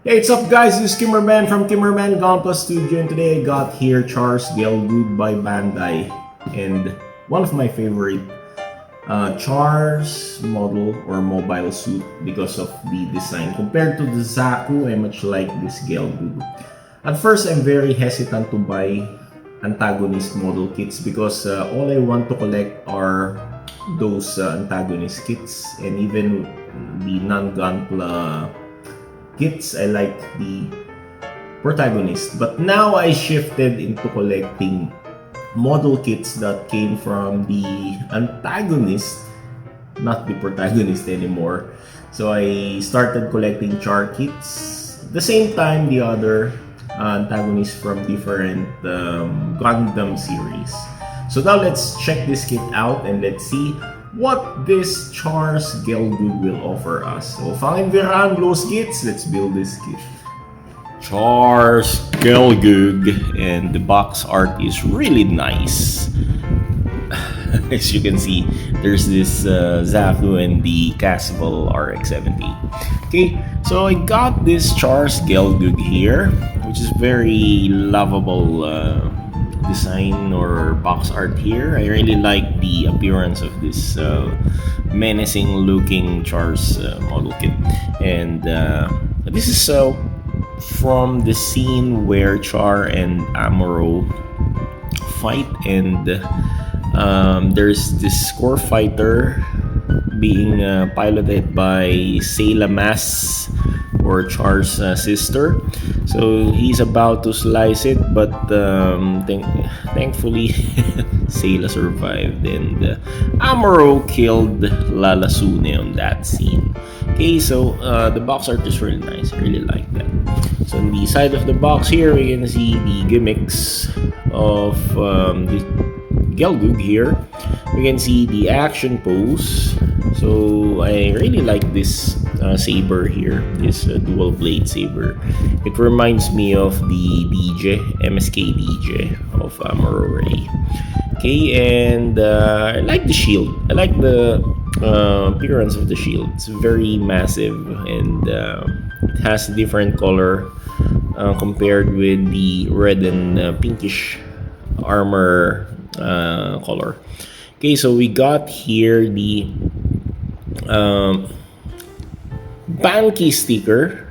Hey, what's up guys? This is Kimmerman from Kimmerman Gunpla Studio, and today I got here Char's Gelgoog by Bandai, and one of my favorite Char's model or mobile suit because of the design. Compared to the Zaku, I much like this Gelgoog. At first, I'm very hesitant to buy antagonist model kits because all I want to collect are those antagonist kits, and even the non-Gunpla kits, I like the protagonist. But now I shifted into collecting model kits that came from the antagonist, not the protagonist anymore. So I started collecting Char kits. At the same time, the other antagonists from different Gundam series. So now let's check this kit out and let's see what this Char's Gelgoog will offer us. So, fangen wir an, los geht's. Let's build this kit. Char's Gelgoog, and the box art is really nice. As you can see, there's this Zaku and the Castle RX-70. Okay, so I got this Char's Gelgoog here, which is very lovable design or box art here. I really like the appearance of this menacing looking Char's model kit, and this is from the scene where Char and Amuro fight, and there's this core fighter being piloted by Sayla Mas, or Char's sister. So he's about to slice it, but thankfully Sayla survived, and Amuro killed Lalasune on that scene. Okay, so the box art is really nice. I really like that. So on the side of the box here, we can see the gimmicks of the Gelgoog here. We can see the action pose. So I really like this saber here, this dual blade saber. It reminds me of the DJ, MSK DJ of Amuro Ray. Okay, and I like the shield. I like the appearance of the shield. It's very massive, and it has a different color compared with the red and pinkish armor color. Okay, so we got here the Banki sticker.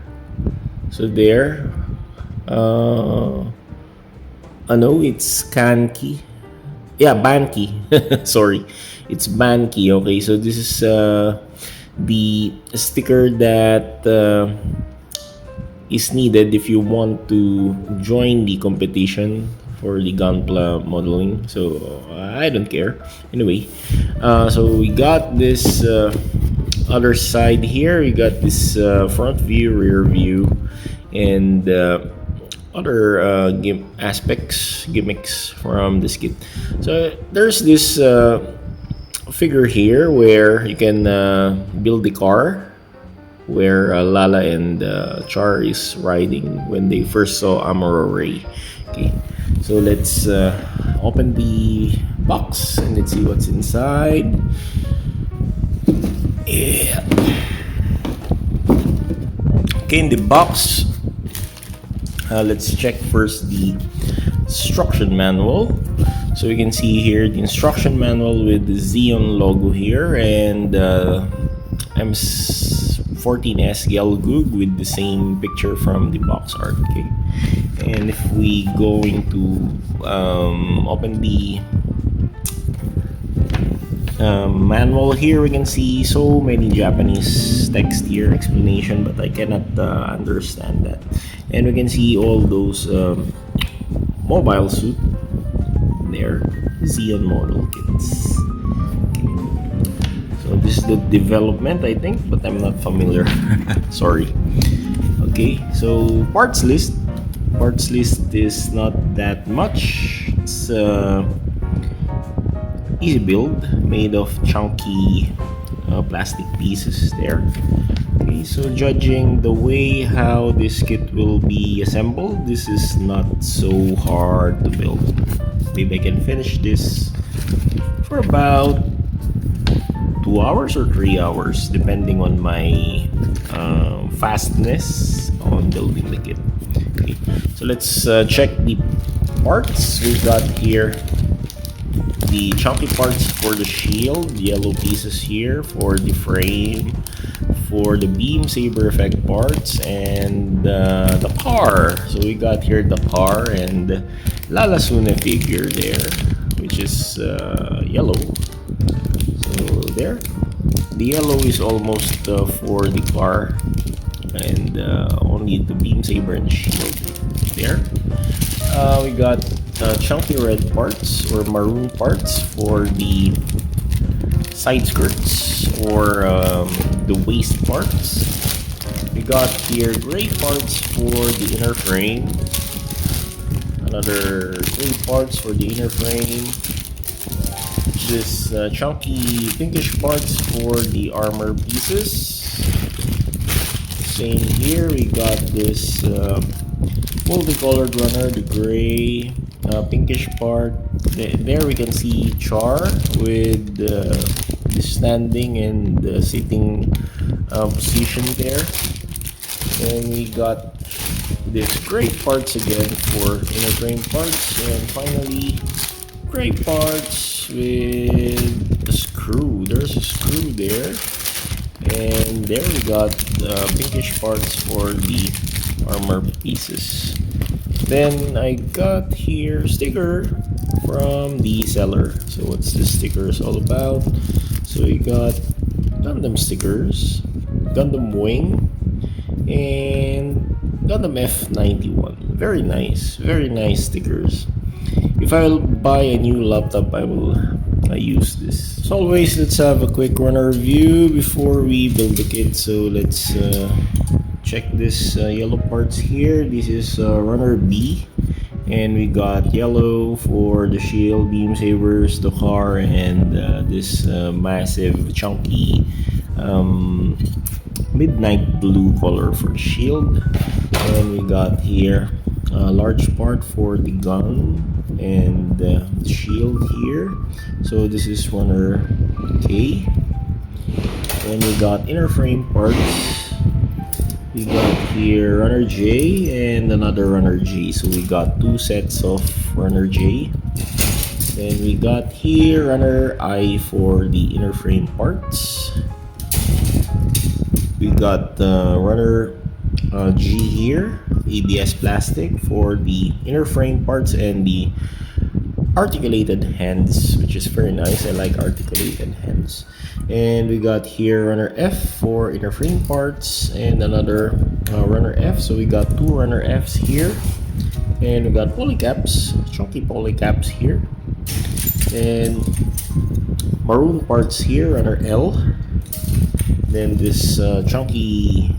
So there, no, it's Kanki. Yeah, Banki. Sorry, it's Banki. Okay, so this is the sticker that is needed if you want to join the competition for the Gunpla modeling. So I don't care anyway. So we got this other side here. We got this front view, rear view, and other gimmicks from this kit. So there's this figure here where you can build the car where Lala and Char is riding when they first saw Amuro Ray. Okay, so let's open the box and let's see what's inside. Yeah. Okay, in the box, let's check first the instruction manual. So you can see here the instruction manual with the Xeon logo here, and M14S Gelgoog with the same picture from the box art. Okay, and if we going to open the manual here, we can see so many Japanese text here, explanation, but I cannot understand that. And we can see all those mobile suit there, Xeon model kits. Okay. So this is the development, I think, but I'm not familiar. Sorry. Okay, so parts list. Parts list is not that much. It's easy build, made of chunky plastic pieces there. Okay, so judging the way how this kit will be assembled, this is not so hard to build. Maybe I can finish this for about 2 hours or 3 hours, depending on my fastness on building the kit. Okay, so let's check the parts. We've got here the chunky parts for the shield, yellow pieces here for the frame, for the beam saber effect parts, and the car. So we got here the car and Lalasune figure there, which is yellow. So there, the yellow is almost for the car, and only the beam saber and shield there. We got chunky red parts or maroon parts for the side skirts or the waist parts. We got here gray parts for the inner frame, another gray parts for the inner frame, this chunky pinkish parts for the armor pieces. Same here, we got this multicolored runner, the gray, pinkish part. There we can see Char with the standing and the sitting position there. And we got this gray parts again for inner frame parts, and finally gray parts with a screw. There's a screw there, and there we got pinkish parts for the armor pieces. Then I got here sticker from the seller. So what's this stickers all about? So we got Gundam stickers, Gundam Wing, and Gundam F91. Very nice stickers. If I will buy a new laptop, I will use this. As always, let's have a quick runner review before we build the kit. So let's check this yellow parts here. This is runner B, and we got yellow for the shield, beam sabers, the car, and this massive chunky midnight blue color for shield. And we got here a large part for the gun and the shield here. So this is runner K. And we got inner frame parts. We got here runner J and another runner J. So we got two sets of runner J. Then we got here runner I for the inner frame parts. We got runner G here, ABS plastic for the inner frame parts and the articulated hands, which is very nice. I like articulated hands. And we got here runner F for inner frame parts and another runner F. So we got two runner Fs here, and we got polycaps, chunky polycaps here, and maroon parts here, runner L. Then this chunky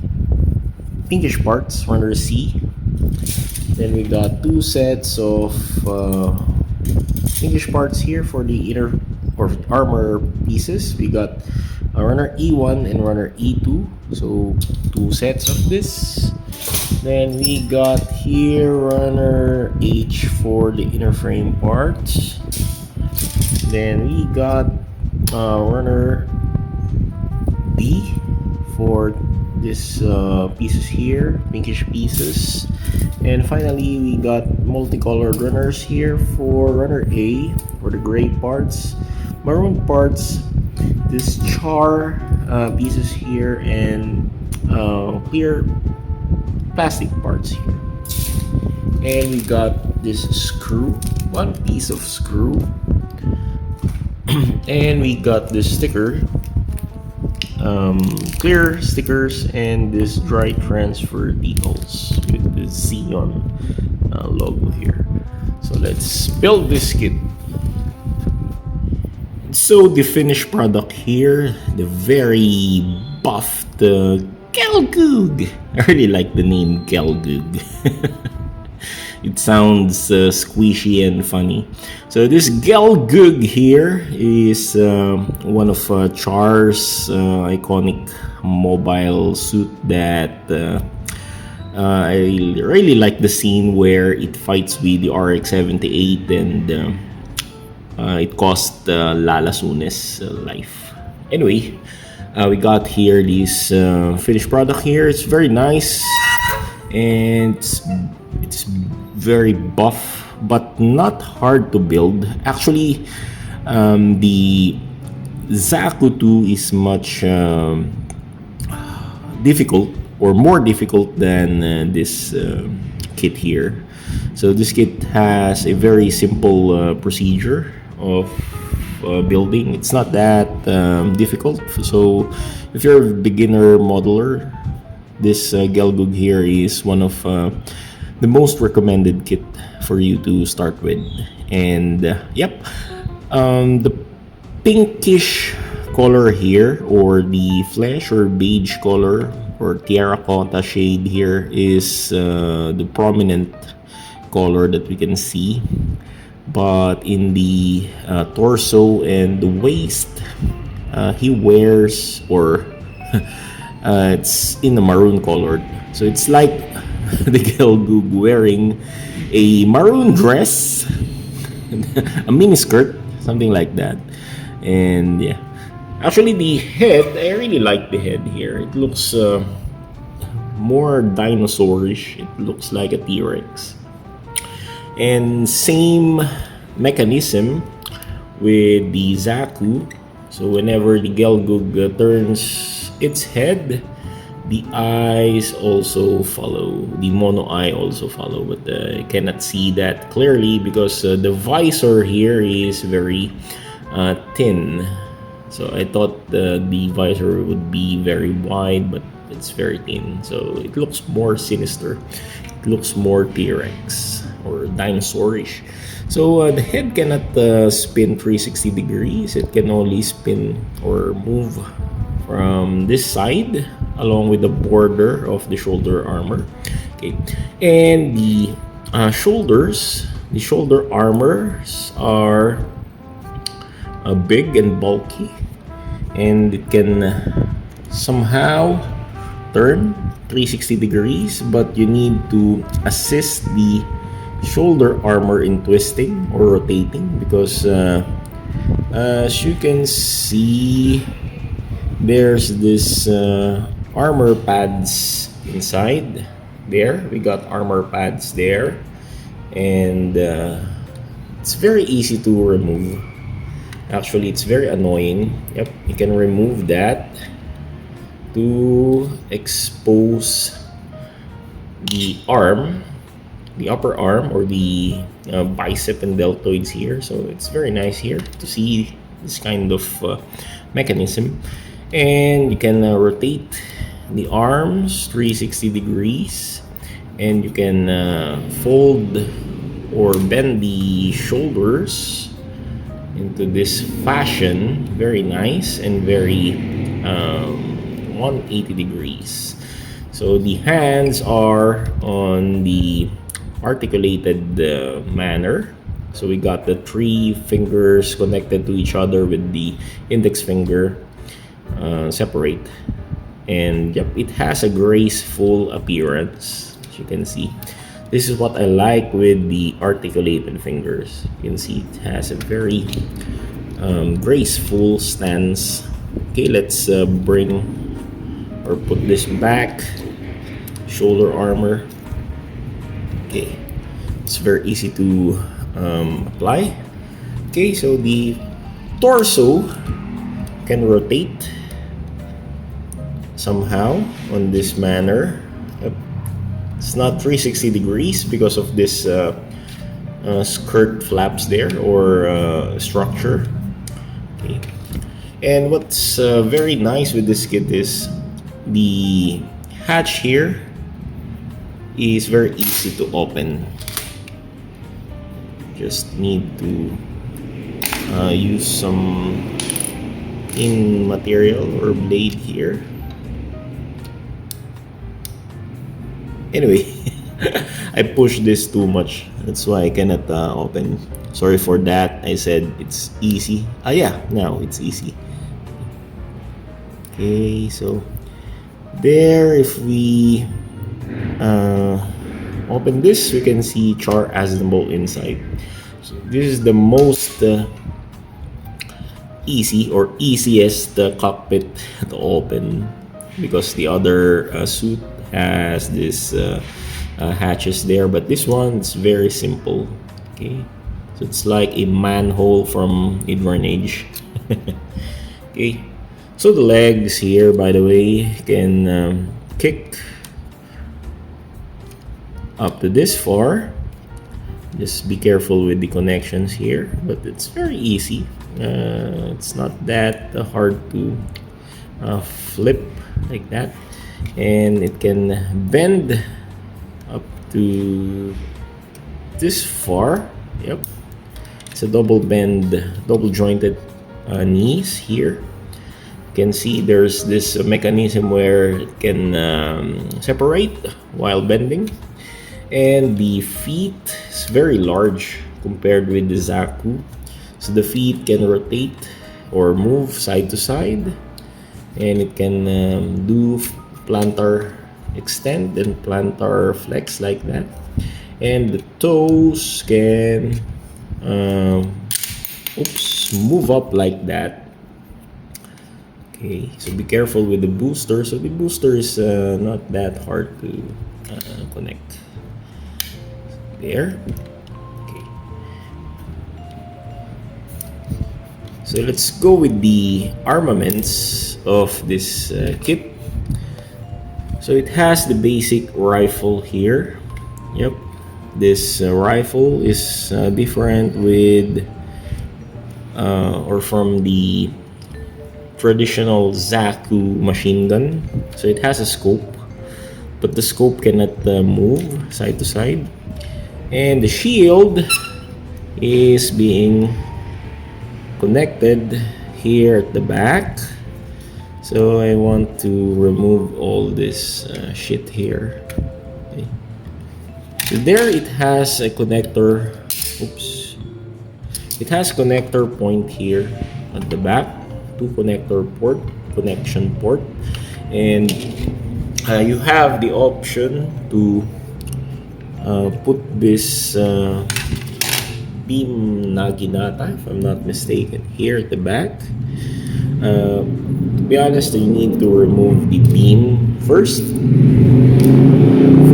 pinkish parts, runner C. Then we got two sets of pinkish parts here for the inner or armor pieces. We got a runner E1 and runner E2, so two sets of this. Then we got here runner H for the inner frame parts. Then we got runner B for this pieces here, pinkish pieces. And finally we got multicolored runners here for runner A for the gray parts, maroon parts, this char pieces here, and clear plastic parts here. And we got this screw, one piece of screw. And we got this sticker, clear stickers, and this dry transfer decals with the Xeon logo here. So let's build this kit. So the finished product here, the very buffed Gelgoog. I really like the name Gelgoog. It sounds squishy and funny. So this Gelgoog here is one of Char's iconic mobile suit that I really like the scene where it fights with the RX-78 and it cost Lalasune's life. Anyway, we got here this finished product here. It's very nice, and it's very buff, but not hard to build. Actually, the Zaku 2 is much difficult, or more difficult than this kit here. So this kit has a very simple procedure of building. It's not that difficult. So if you're a beginner modeler, this Gelgoog here is one of the most recommended kit for you to start with. And yep, the pinkish color here, or the flesh or beige color or terracotta shade here, is the prominent color that we can see. But in the torso and the waist, he wears, or it's in the maroon colored. So it's like the Gelgoog wearing a maroon dress, a mini skirt, something like that. And yeah, actually the head, I really like the head here. It looks more dinosaurish. It looks like a T-Rex. And same mechanism with the Zaku. So whenever the Gelgoog turns its head, the eyes also follow. The mono eye also follow, but I cannot see that clearly because the visor here is very thin. So I thought the visor would be very wide, but it's very thin. So it looks more sinister. It looks more T-Rex or dinosaurish. So the head cannot spin 360 degrees. It can only spin or move from this side along with the border of the shoulder armor. Okay, and the shoulders, the shoulder armors are big and bulky, and it can somehow turn 360 degrees, but you need to assist the shoulder armor in twisting or rotating, because as you can see, there's this armor pads inside there. We got armor pads there, and it's very easy to remove. Actually, it's very annoying. Yep, you can remove that to expose the arm, the upper arm, or the bicep and deltoids here. So it's very nice here to see this kind of mechanism. And you can rotate the arms 360 degrees, and you can fold or bend the shoulders into this fashion. Very nice and very 180 degrees. So the hands are on the articulated manner. So we got the 3 fingers connected to each other with the index finger separate. And yep, it has a graceful appearance, as you can see. This is what I like with the articulated fingers. You can see it has a very graceful stance. Okay, let's bring or put this back. Shoulder armor. Okay, it's very easy to apply. Okay, so the torso can rotate somehow on this manner. It's not 360 degrees because of this skirt flaps there, or structure. Okay. And what's very nice with this kit is the hatch here is very easy to open. Just need to use some in material or blade here. Anyway, I pushed this too much. That's why I cannot open. Sorry for that. I said it's easy. Yeah, now it's easy. Okay, so there, if we open this, we can see Char Aznable inside. So this is the most easy or easiest cockpit to open, because the other suit has this hatches there, but this one is very simple. Okay, so it's like a manhole from Edwarn Age. Okay, so the legs here, by the way, can kick up to this far. Just be careful with the connections here, but it's very easy. It's not that hard to flip like that, and it can bend up to this far. Yep, it's a double bend, double jointed knees here. You can see there's this mechanism where it can separate while bending. And the feet is very large compared with the Zaku. So the feet can rotate or move side to side, and it can do plantar extend and plantar flex like that. And the toes can move up like that. Okay, so be careful with the booster. So the booster is not that hard to connect. There. Okay. So let's go with the armaments of this kit. So it has the basic rifle here. Yep, this rifle is different with or from the traditional Zaku machine gun. So it has a scope, but the scope cannot move side to side. And the shield is being connected here at the back. So I want to remove all this shit here. Okay. So there it has a connector. Oops. It has connector point here at the back. Two connector port, connection port. And you have the option to put this beam naginata, if I'm not mistaken, here at the back. To be honest, you need to remove the beam first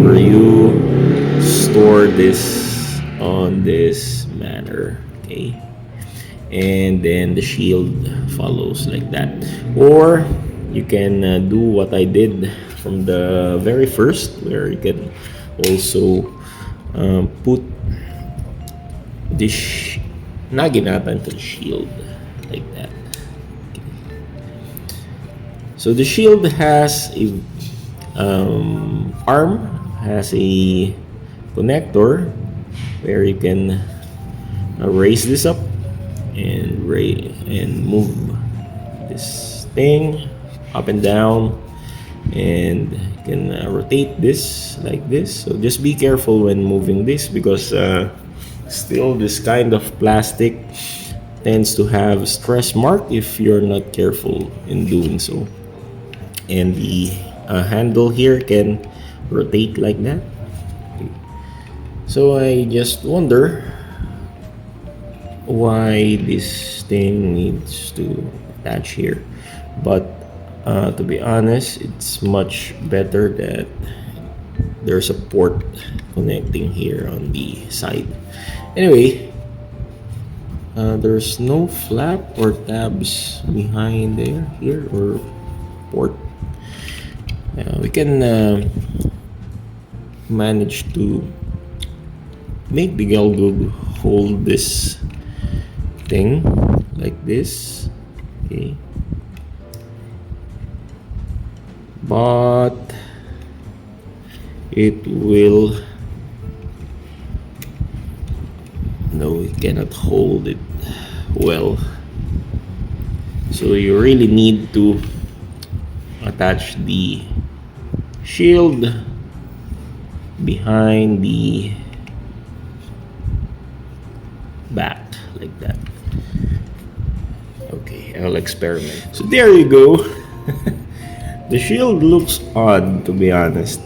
for you store this on this manner. Okay, and then the shield follows like that, or you can do what I did from the very first, where you can also put this naginata into the shield like that. Okay. So the shield has a arm, has a connector where you can raise this up and move this thing up and down, and you can rotate this like this. So just be careful when moving this, because still this kind of plastic tends to have stress mark if you're not careful in doing so. And the handle here can rotate like that. Okay. So I just wonder why this thing needs to attach here, but to be honest, it's much better that there's a port connecting here on the side. Anyway, there's no flap or tabs behind there, here, or port. We can manage to make the Gelgoog hold this thing like this. Okay, but it will, no, we cannot hold it well. So you really need to attach the shield behind the back like that. Okay, I'll experiment. So there you go. The shield looks odd, to be honest.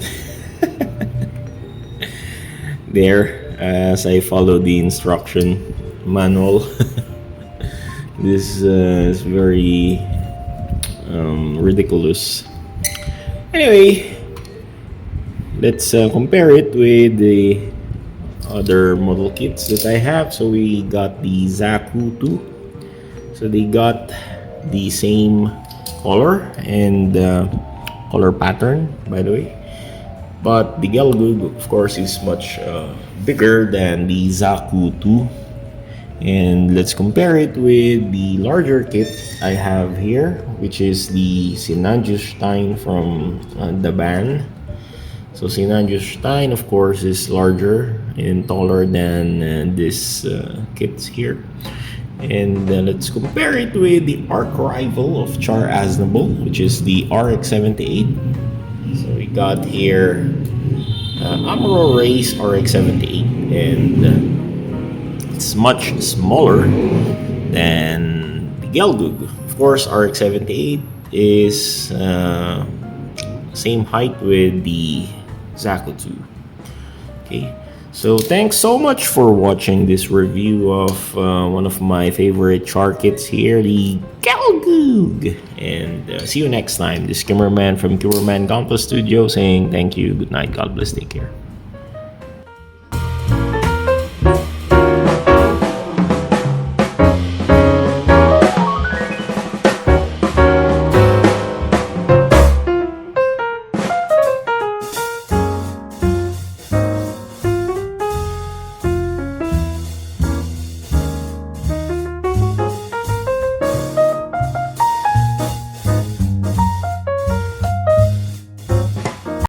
There, as I follow the instruction manual. This is very ridiculous. Anyway, let's compare it with the other model kits that I have. So we got the Zaku 2. So they got the same color and color pattern, by the way. But the Gelgoog, of course, is much bigger than the Zaku 2. And let's compare it with the larger kit I have here, which is the Stein from the band. So Stein, of course, is larger and taller than this kit here. And let's compare it with the arch rival of Char Aznable, which is the RX-78. So we got here Immoral Race RX-78, and it's much smaller than the Gelgoog. Of course, RX-78 is same height with the Zaku 2. Okay, so thanks so much for watching this review of one of my favorite char kits here, the Gelgoog. And see you next time. This is Kimmerman from Kimmerman Gunpla Studio saying thank you, good night, God bless, take care.